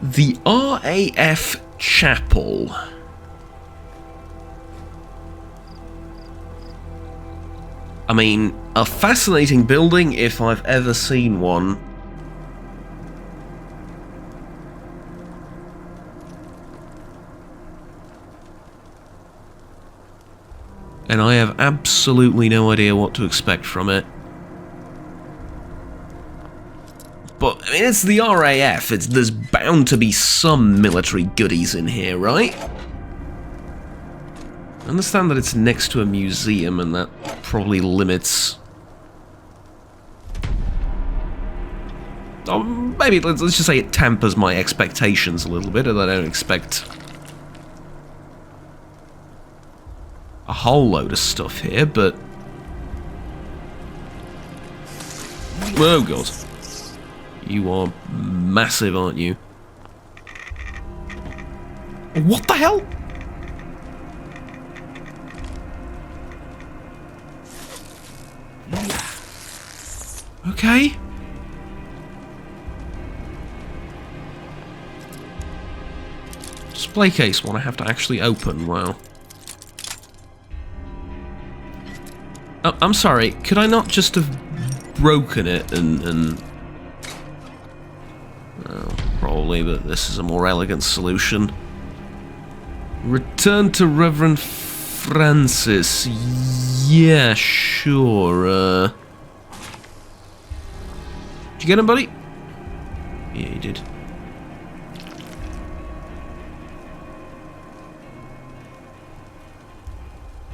The RAF Chapel. I mean, a fascinating building if I've ever seen one. And I have absolutely no idea what to expect from it. But, I mean, it's the RAF. There's bound to be some military goodies in here, right? I understand that it's next to a museum, and that probably limits... Oh, maybe, let's just say it tampers my expectations a little bit, and I don't expect a whole load of stuff here, but... Oh, God. You are massive, aren't you? What the hell? Okay. Display case one I have to actually open. Wow. Oh, I'm sorry. Could I not just have broken it and... Oh, probably, but this is a more elegant solution. Return to Reverend Francis. Yeah, sure. Did you get him, buddy? Yeah, you did.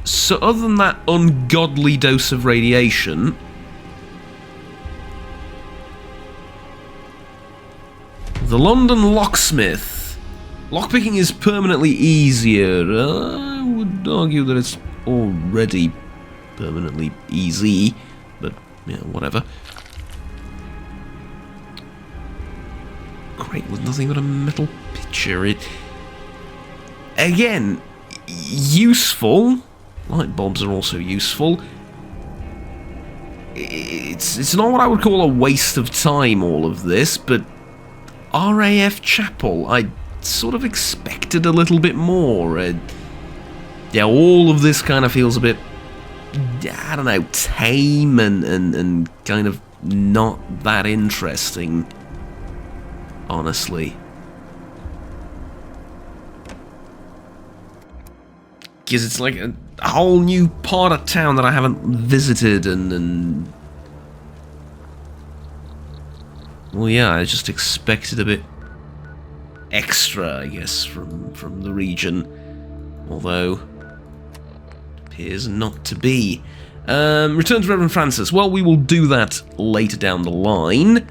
So other than that ungodly dose of radiation... The London Locksmith. Lockpicking is permanently easier. I would argue that it's already permanently easy, but yeah, whatever. Great, with nothing but a metal pitcher. It again, useful. Light bulbs are also useful. It's not what I would call a waste of time, all of this, but RAF Chapel, I sort of expected a little bit more. Yeah, all of this kind of feels a bit, I don't know, tame and kind of not that interesting, honestly. Because it's like a whole new part of town that I haven't visited and well, yeah, I just expected a bit extra, I guess, from the region, although it appears not to be. Return to Reverend Francis. Well, we will do that later down the line.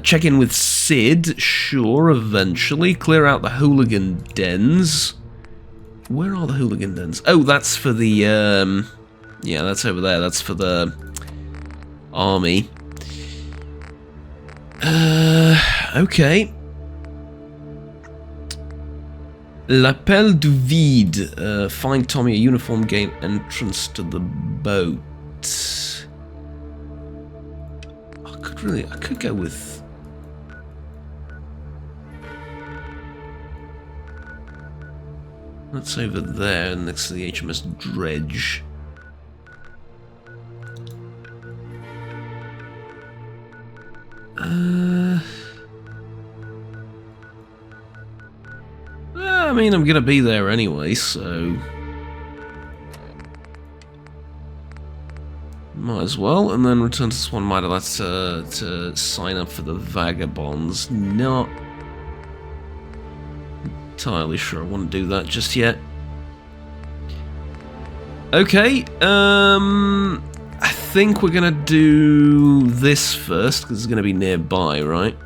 Check in with Sid, sure, eventually. Clear out the hooligan dens. Where are the hooligan dens? Oh, that's for the, yeah, that's over there. That's for the army. Okay. L'appel du vide. Find Tommy a uniform, gain entrance to the boat. I could go with... That's over there, next to the HMS Dredge. I mean, I'm gonna be there anyway, so might as well. And then return to Swan Mitre. That's to sign up for the Vagabonds. Not entirely sure I want to do that just yet. Okay, I think we're gonna do this first because it's gonna be nearby, right?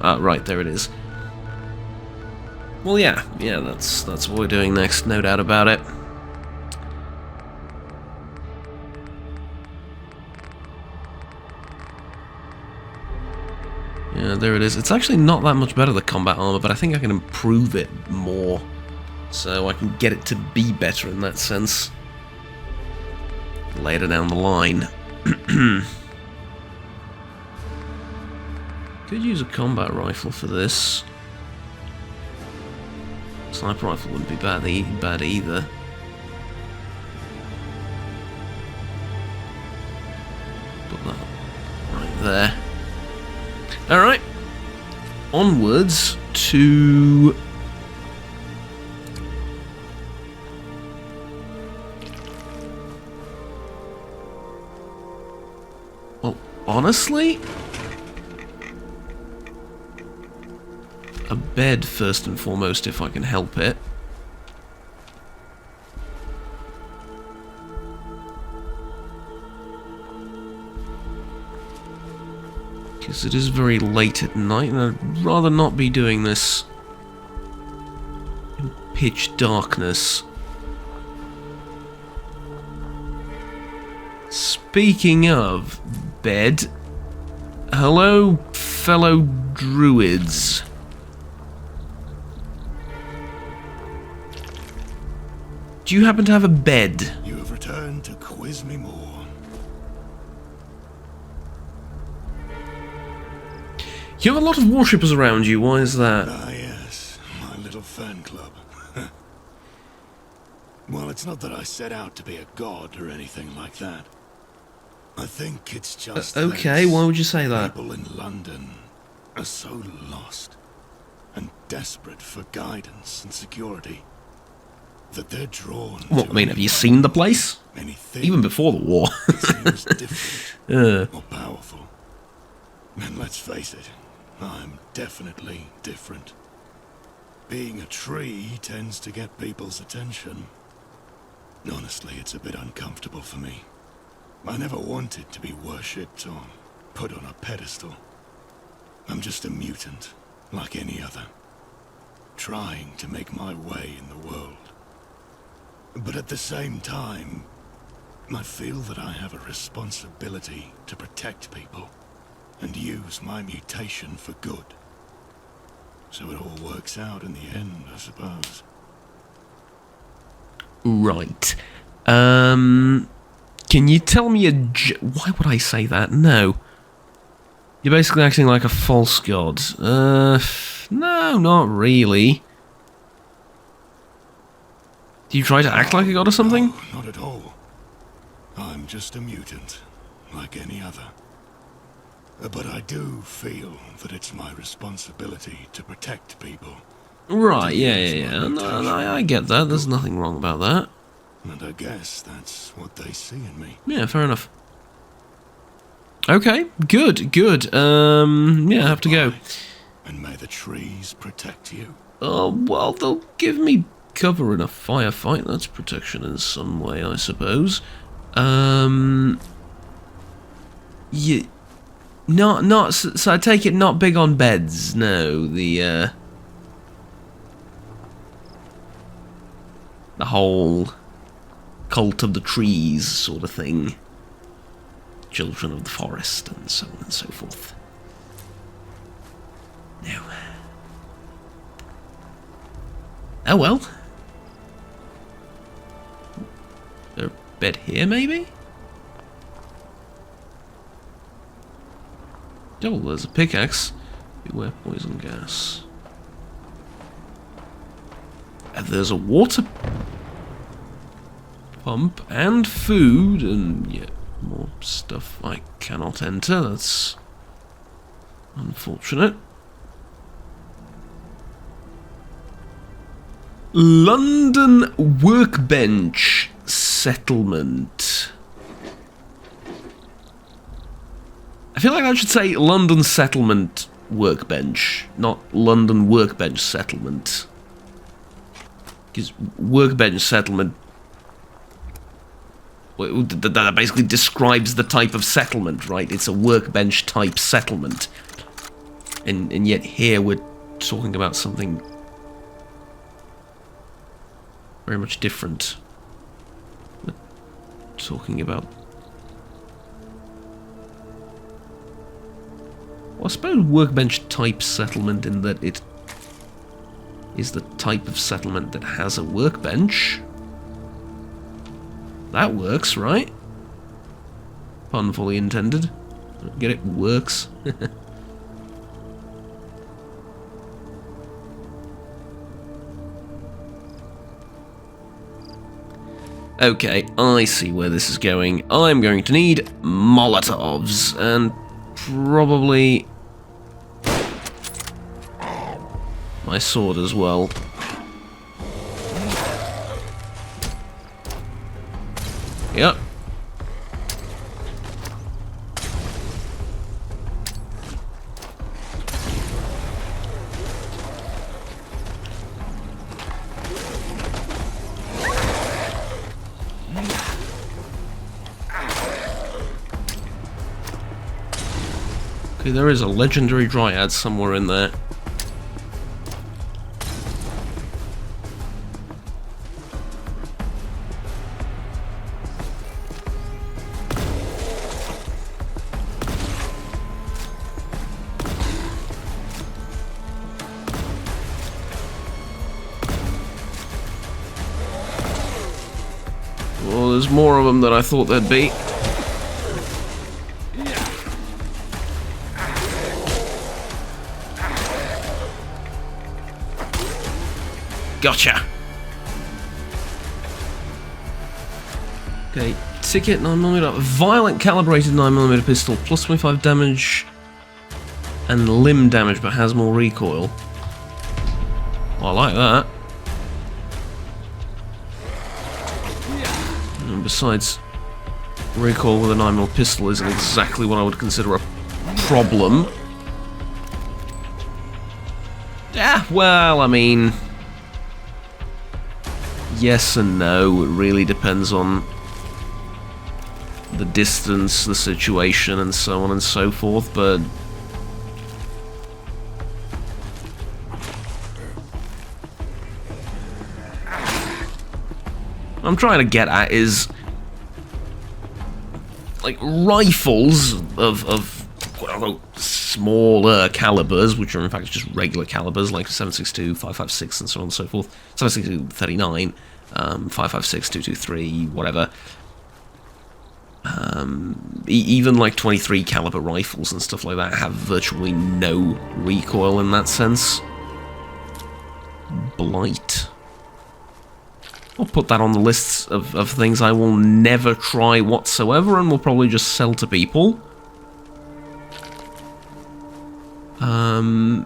Ah, right, there it is. Well, yeah, that's what we're doing next, no doubt about it. Yeah, there it is. It's actually not that much better, the combat armor, but I think I can improve it more, so I can get it to be better in that sense. later down the line. Could use a combat rifle for this. Sniper rifle wouldn't be bad either. Put that right there. Alright. Onwards to... well, honestly... a bed first and foremost, if I can help it. Because it is very late at night, and I'd rather not be doing this in pitch darkness. Speaking of bed, hello, fellow druids. Do you happen to have a bed? You have returned to quiz me more. You have a lot of worshippers around you, why is that? Ah, yes, my little fan club. Well, it's not that I set out to be a god or anything like that. I think it's just okay, why would you say that? People in London are so lost and desperate for guidance and security that they're drawn What, I mean, have you seen the place? anything Even before the war. seems different or powerful. And let's face it, I'm definitely different. Being a tree tends to get people's attention. Honestly, it's a bit uncomfortable for me. I never wanted to be worshipped or put on a pedestal. I'm just a mutant, like any other, trying to make my way in the world. But at the same time, I feel that I have a responsibility to protect people and use my mutation for good. So it all works out in the end, I suppose. Right. Can you tell me why would I say that? No. You're basically acting like a false god. No, not really. Do you try to act like a god or something? No, not at all. I'm just a mutant, like any other. But I do feel that it's my responsibility to protect people. Right, yeah. No, I get that. There's nothing wrong about that. And I guess that's what they see in me. Yeah, fair enough. Okay, good. Yeah, I have to go. And may the trees protect you. Oh, well, they'll give me cover in a firefight. That's protection in some way, I suppose. Yeah. So I take it not big on beds, no. The whole cult of the trees sort of thing. Children of the forest and so on and so forth. No. Oh well. A bed here, maybe? Oh, there's a pickaxe. Beware poison gas. And there's a water pump and food and yeah, more stuff I cannot enter. That's unfortunate. London Workbench Settlement. I feel like I should say London Settlement Workbench, not London Workbench Settlement. Because Workbench Settlement... that basically describes the type of settlement, right? It's a workbench type settlement. And yet here we're talking about something very much different. We're talking about... well, I suppose workbench type settlement in that it is the type of settlement that has a workbench. That works, right? Pun fully intended. Get it? Works. Okay, I see where this is going. I'm going to need Molotovs, and probably my sword as well. Yep. Okay, there is a legendary dryad somewhere in there. Well, there's more of them than I thought there'd be. Gotcha! Okay, ticket 9mm, violent calibrated 9mm pistol, plus 25 damage and limb damage, but has more recoil. Well, I like that. And besides, recoil with a 9mm pistol isn't exactly what I would consider a problem. Yeah, well, I mean, yes and no. It really depends on the distance, the situation, and so on and so forth, but what I'm trying to get at is, like, rifles of well, smaller calibers, which are in fact just regular calibers, like 7.62, 5.56, and so on and so forth. 7.62, 39, 5.56, 2.23, whatever. Even like 23 caliber rifles and stuff like that have virtually no recoil in that sense. Blight. I'll put that on the list of things I will never try whatsoever, and will probably just sell to people.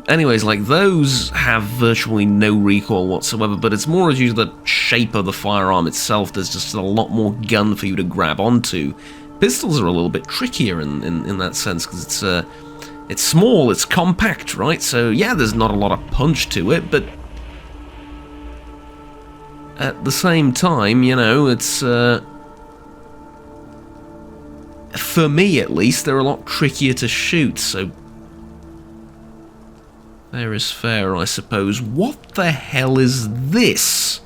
Anyways, like, those have virtually no recoil whatsoever, but it's more due to the shape of the firearm itself. There's just a lot more gun for you to grab onto. Pistols are a little bit trickier in that sense, because it's small, it's compact, right? So yeah, there's not a lot of punch to it, but at the same time, you know, it's for me at least, they're a lot trickier to shoot, so fair is fair, I suppose. What the hell is this?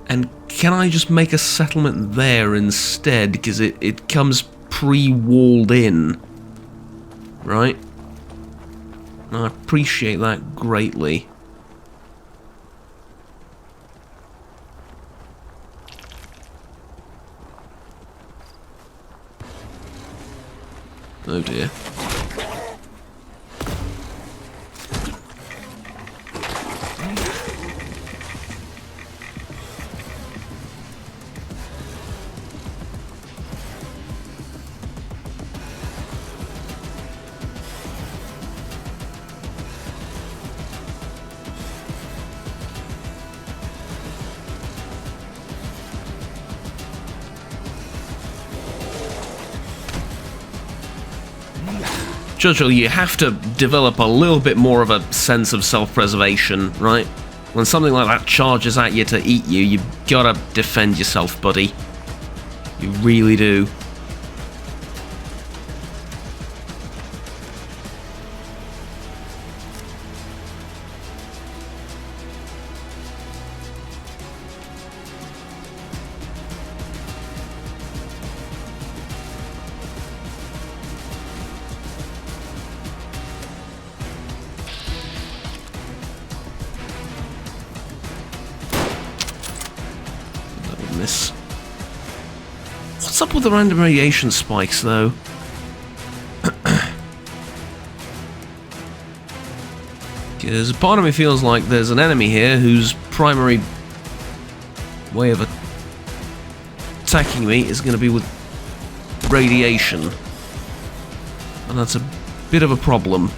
And can I just make a settlement there instead? Because it comes pre-walled in. Right? I appreciate that greatly. Oh dear. Churchill, you have to develop a little bit more of a sense of self-preservation, right? When something like that charges at you to eat you, you've gotta defend yourself, buddy. You really do. This. What's up with the random radiation spikes, though? Because part of me feels like there's an enemy here whose primary way of attacking me is going to be with radiation. And that's a bit of a problem.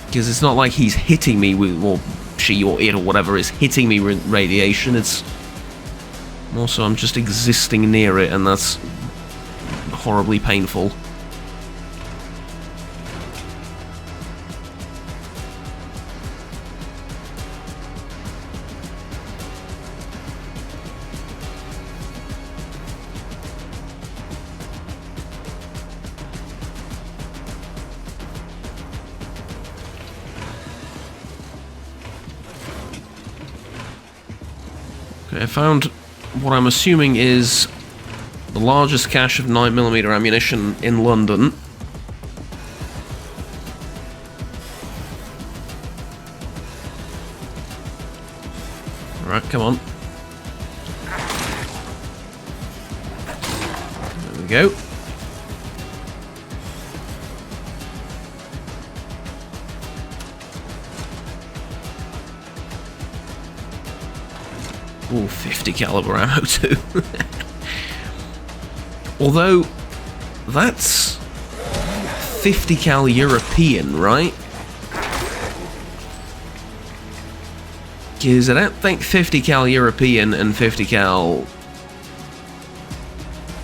Because it's not like he's hitting me with, or she or it or whatever is hitting me with radiation, it's more so I'm just existing near it, and that's horribly painful. I found what I'm assuming is the largest cache of 9mm ammunition in London. Alright, come on. There we go. Ooh, 50 caliber ammo too. Although, that's 50 cal European, right? Because I don't think 50 cal European and 50 cal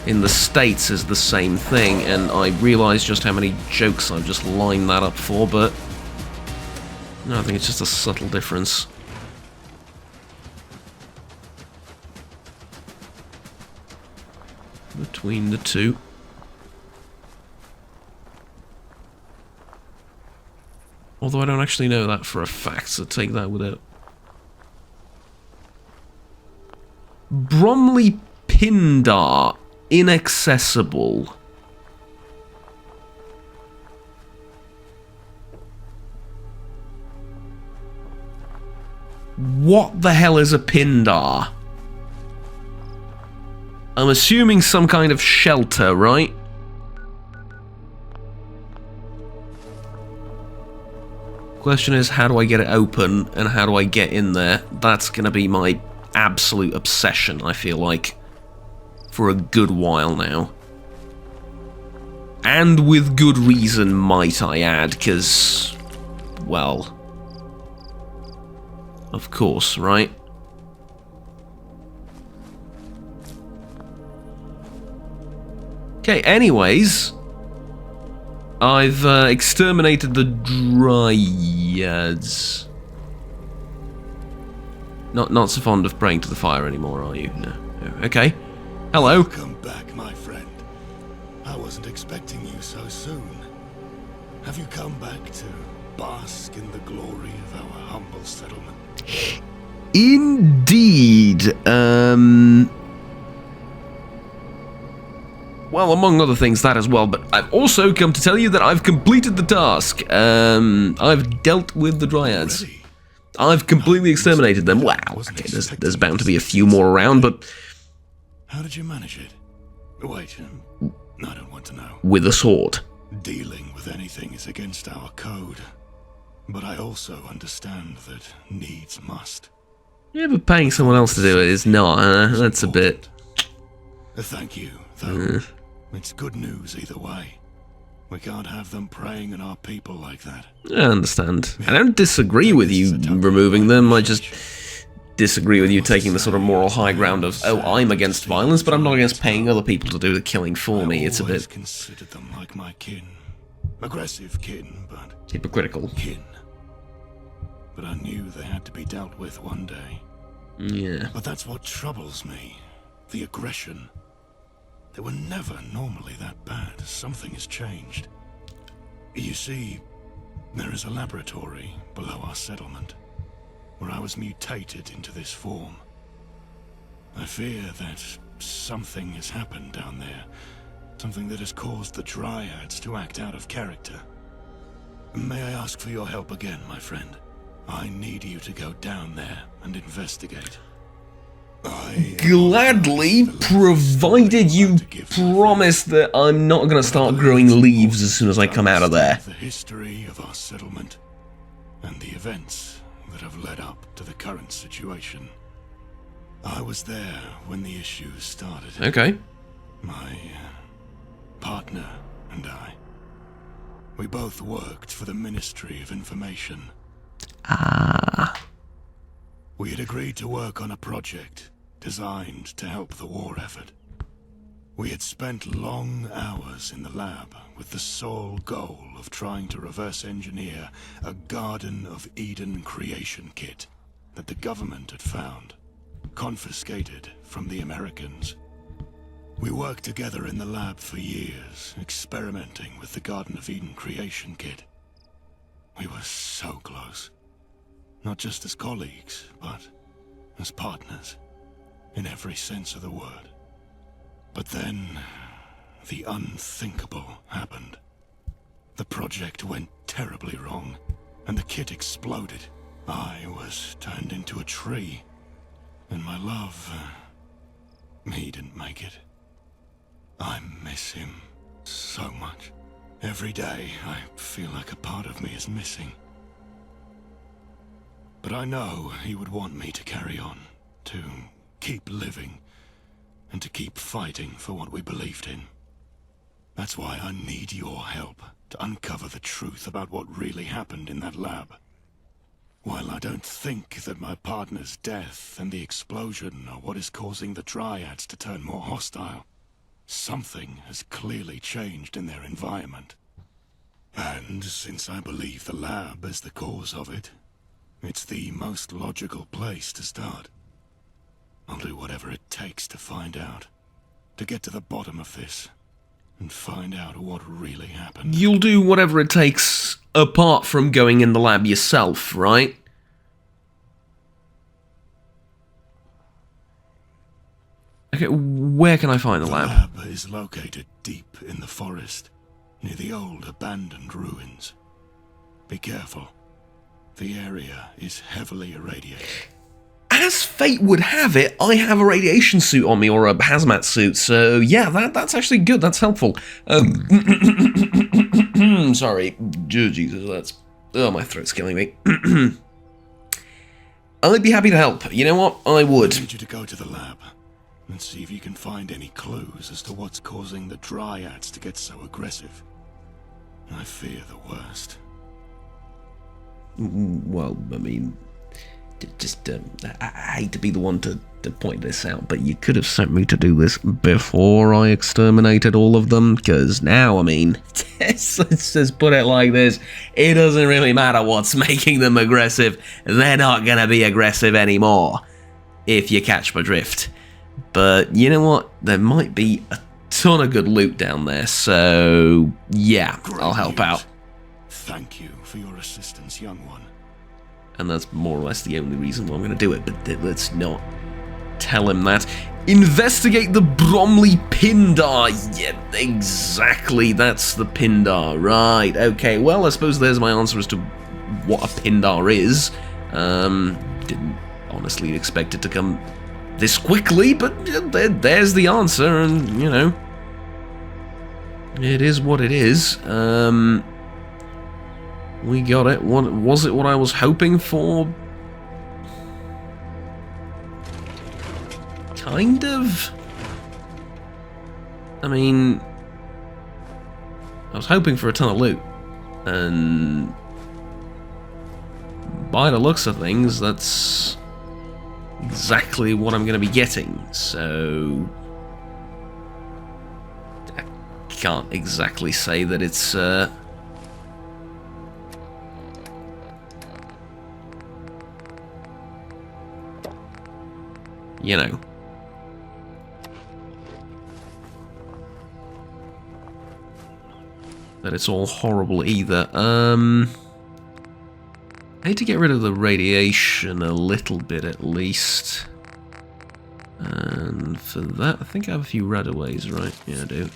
in the States is the same thing, and I realise just how many jokes I've just lined that up for, but no, I think it's just a subtle difference. Between the two. Although I don't actually know that for a fact, so take that with it. Bromley Pindar, inaccessible. What the hell is a Pindar? I'm assuming some kind of shelter, right? Question is, how do I get it open, and how do I get in there? That's gonna be my absolute obsession, I feel like, for a good while now. And with good reason, might I add, because, well, of course, right? Okay, anyways, I've exterminated the dryads. Not so fond of praying to the fire anymore, are you? No. Okay. Hello. Welcome back, my friend. I wasn't expecting you so soon. Have you come back to bask in the glory of our humble settlement? Indeed. Well, among other things, that as well, but I've also come to tell you that I've completed the task. I've dealt with the dryads. Already? I've completely exterminated them. Wow, okay, there's bound to be a few more around, but... How did you manage it? Wait, I don't want to know. With a sword. Dealing with anything is against our code. But I also understand that needs must. Yeah, but paying someone else to do it is not, that's a bit... Thank you, though. It's good news either way. We can't have them preying on our people like that. I understand. I don't disagree with you removing them, I just disagree with you taking the sort of moral high ground of, oh, I'm against violence, but I'm not against paying other people to do the killing for me. It's a bit... considered them like my kin. Aggressive kin, but... hypocritical. Kin. But I knew they had to be dealt with one day. Yeah. But that's what troubles me. The aggression. They were never normally that bad. Something has changed. You see, there is a laboratory below our settlement, where I was mutated into this form. I fear that something has happened down there. Something that has caused the dryads to act out of character. May I ask for your help again, my friend? I need you to go down there and investigate. gladly, provided you promise that I'm not going to start growing leaves as soon as I come out of there. The history of our settlement and the events that have led up to the current situation. I was there when the issues started. Okay. My partner and I. We both worked for the Ministry of Information. Ah. We had agreed to work on a project designed to help the war effort. We had spent long hours in the lab with the sole goal of trying to reverse engineer a Garden of Eden creation kit that the government had found, confiscated from the Americans. We worked together in the lab for years, experimenting with the Garden of Eden creation kit. We were so close. Not just as colleagues, but as partners, in every sense of the word. But then, the unthinkable happened. The project went terribly wrong, and the kit exploded. I was turned into a tree, and my love, he didn't make it. I miss him so much. Every day, I feel like a part of me is missing. But I know he would want me to carry on, to keep living, and to keep fighting for what we believed in. That's why I need your help to uncover the truth about what really happened in that lab. While I don't think that my partner's death and the explosion are what is causing the Dryads to turn more hostile, something has clearly changed in their environment. And since I believe the lab is the cause of it, it's the most logical place to start. I'll do whatever it takes to find out. To get to the bottom of this. And find out what really happened. You'll do whatever it takes, apart from going in the lab yourself, right? Okay, where can I find the lab? The lab is located deep in the forest, near the old abandoned ruins. Be careful. The area is heavily irradiated. As fate would have it, I have a radiation suit on me, or a hazmat suit, so yeah, that's actually good, that's helpful. Sorry, Jesus, that's... Oh, my throat's killing me. I'd be happy to help, you know what, I would. I need you to go to the lab, and see if you can find any clues as to what's causing the Dryads to get so aggressive. I fear the worst. Well, I mean... Just, I hate to be the one to point this out, but you could have sent me to do this before I exterminated all of them, because now, I mean, let's just put it like this, it doesn't really matter what's making them aggressive, they're not going to be aggressive anymore, if you catch my drift. But, you know what, there might be a ton of good loot down there, so, yeah, I'll help out. Thank you for your assistance, young one. And that's more or less the only reason why I'm going to do it, but let's not tell him that. Investigate the Bromley Pindar. Yeah, exactly, that's the Pindar. Right, okay, well, I suppose there's my answer as to what a Pindar is. Didn't honestly expect it to come this quickly, but there's the answer, and, you know, it is what it is. We got it. What was it? What I was hoping for? Kind of. I mean, I was hoping for a ton of loot, and by the looks of things, that's exactly what I'm going to be getting. So I can't exactly say that it's. You know. That it's all horrible either. I need to get rid of the radiation a little bit at least. And for that, I think I have a few radaways, right? Yeah, I do.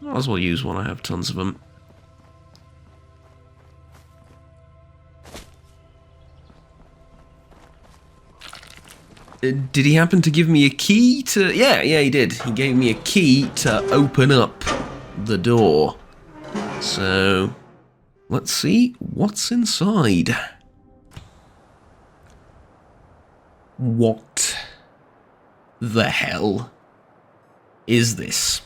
Might as well use one, I have tons of them. Did he happen to give me a key to... Yeah, he did. He gave me a key to open up the door. So, let's see what's inside. What the hell is this?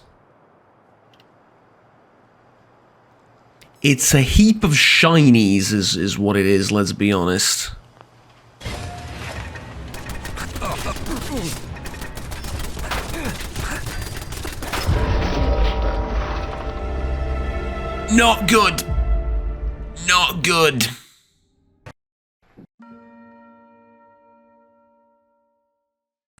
It's a heap of shinies is what it is, let's be honest. Not good. Not good.